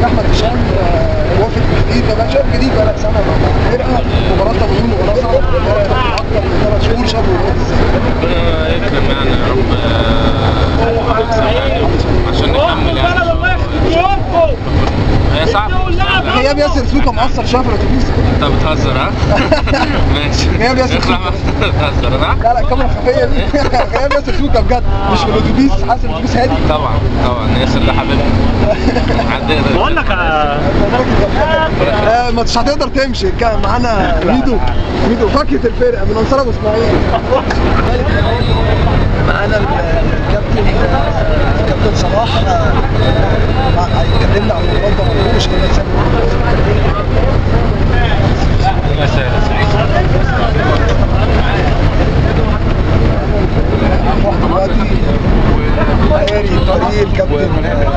احمد هشام وافد جديد، ما شايف جديد بقى لك سنه مع الفرقه، مباراه تمرين مباراه صعبه اكتر من 3 شهور، شافوا النادي ازاي؟ ربنا يكرم يعني يا رب عشان نكمل يعني. هي صعبة. غياب ياسر سوكا مؤثر شويه في الاتوبيس. انت بتهزر ها؟ ماشي. غياب ياسر سوكا بتهزر ها؟ لا الكاميرا خفيه دي. غياب ياسر سوكا بجد مش في الاتوبيس، حاسس الاتوبيس هادي. طبعا ياسر ده حبيبنا. بقول لك مش هتقدر تمشي. كان معانا ميدو فاكهه الفرقه من انصار ابو اسماعيل. معانا الكابتن صلاح هيكلمنا عن المباراه ده، مش هنسيب دلوقتي طريق الكابتن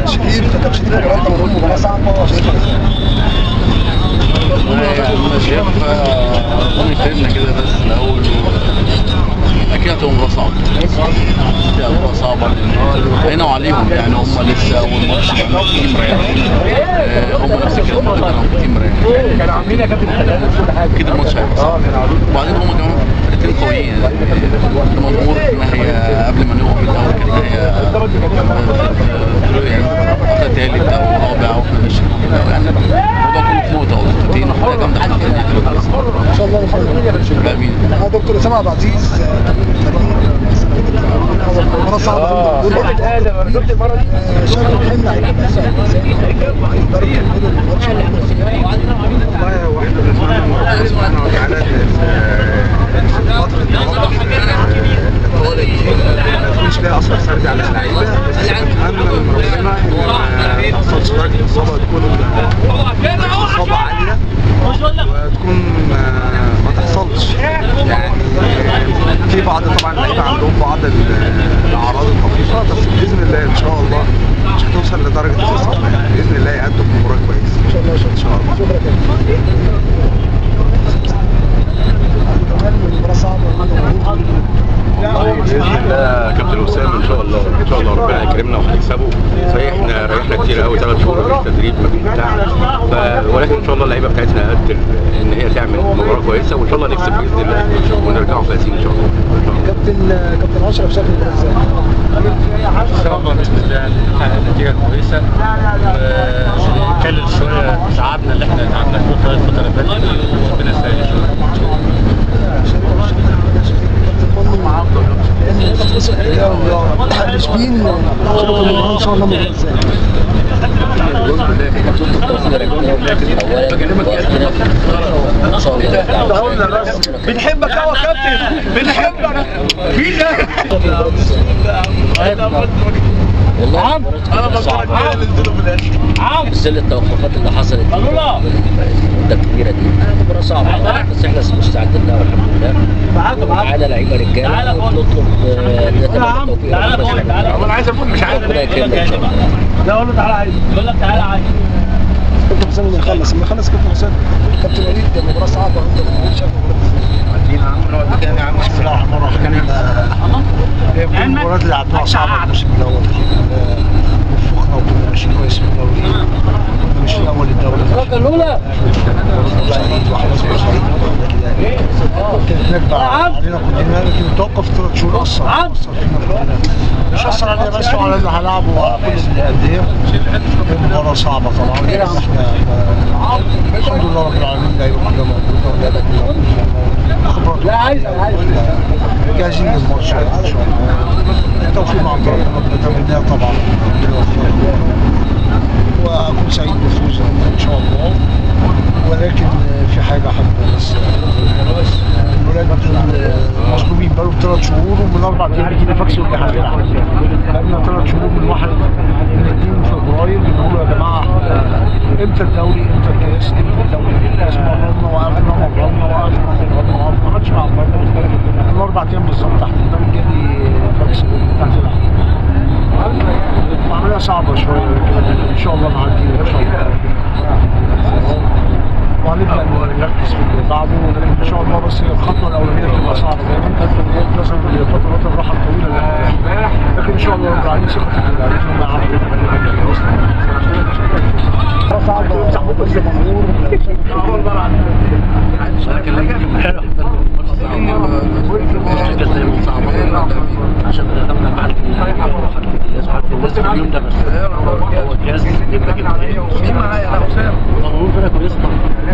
شريف. كابتن شريف المباراه ده مباراه صعبه، انا شايف ربنا يكرمنا كده بس الاول، اكيد هتبقى مباراه صعبه. هتبقى مباراه صعبه علينا وعليهم، يعني هم لسه اول ماتش كانوا تيم مريحين، هم نفس الكلام كانوا تيم مريحين، كانوا عاملين يا كابتن اكيد الماتش هيبقى صعب. وبعدين هم كمان فرقتين قويين، المنظور ما هي قبل ما نقوم من الاول كده هي يعني واخده ثالث او رابع او ماشي كده، يعني الموضوع كله فلوت او نقطتين وحاجه جامده حاجه ان شاء الله نفرح. امين. دكتور اسامه عبد العزيز مباراه صعبه جدا. شايف الحمل هيبقى والله هو احنا بنتمنى من ربنا سبحانه وتعالى فتره الطوارئ دي ما تكونش لها اثر سلبي على اللعيبه، بس بنتمنى من ربنا ان ما تحصلش درجه الاصابه تكون اصابه عاليه وتكون ما تحصلش. يعني في بعض طبعا اللعيبه عندهم بعض الاعراض الخفيفه، بس باذن الله ان شاء الله مش هتوصل لدرجه الاصابه، يعني باذن الله يأدوا مباراه كويسه ان شاء الله. ان شاء الله مباراه صعبه باذن الله كابتن اسامه ان شاء الله ربنا يكرمنا وهنكسبه. صحيح احنا ريحنا كتير قوي 3 شهور مفيش تدريب مفيش بتاع، ولكن ان شاء الله اللعيبه بتاعتنا قد ان هي تعمل مباراه كويسه وان شاء الله نكسب باذن الله ونرجعوا كويسين ان شاء الله. كابتن اشرف شاف المباراه ازاي؟ ان شاء الله باذن الله نحقق نتيجه كويسه ونكلل شويه تعبنا اللي احنا تعبنا فيه خلال الفتره اللي فاتت، وربنا يسهل ان شاء الله. مشبين شوفوا المباراه ان شاء الله مباراه ازاي. بنحبك قوي يا كابتن، بنحبك والله انا بصراحه في ظل التوقفات اللي حصلت المده الكبيره دي مباراه صعبه، بس احنا مستعدين لها والحمد لله. معانا لعيبه رجاله ونطلب التوفيق. انا عايز اقول مش عارف ربنا يكرمنا ان شاء الله. لا اقول له تعالى عايز، بقول لك تعالى عايز. كابتن حسام لما يخلص كابتن حسام. كابتن وليد مباراه صعبه انت شايف عايزين نقعد تاني عم بسم الله الرحمن الرحيم. هي كل المباريات اللي لعبناها صعبه الموسم الاول، وفقنا وكنا ماشيين كويس في الدوري، كنا مش الاول الدوري الاولى وخلاص وصلنا كانت نكبه علينا كلنا، لكن التوقف 3 شهور اثر فينا كلنا، مش اثر علينا بس وعلى اللي هنلعبه وعلى كل الانديه. مباراه صعبه طبعا، الحمد لله رب العالمين اللعيبه كلها موجوده واللعيبه كلها خبرات. لا عايز جاهزين للماتش ان شاء الله. التوفيق مع ربنا نتمناه طبعا واكون سعيد بالفوز ان شاء الله. ولكن في حاجه حابب بس الولاد مظلومين بقالهم 3 شهور ومن 4 ايام بيجينا فاكس يقول لي هنلعب. بقالنا 3 شهور من 2 فبراير بنقول يا جماعه امتى الدوري، امتى الكاس، امتى الدوري. استمرنا وقفنا ومرنا وقفنا ما حدش عبرنا. من 4 ايام بالظبط تحت الدوري جالي فاكس بتاعت العب. عمليه صعبه شويه ان شاء الله نعدي ان شاء الله. وهنبدا نركز في اللي بعده، ولكن ان شاء الله بس الخطوه الاولانيه بتبقى صعبه دايما لازم فترات الراحه الطويله اللي احنا، لكن ان شاء الله رب العالمين ثقه في اللاعبين هم عملوا عشان تتمنى معك الناس في اليوم ده بس هو الجهاز يبقى كده. مين معايا انا وسام؟ فرقه كويسه طبعا.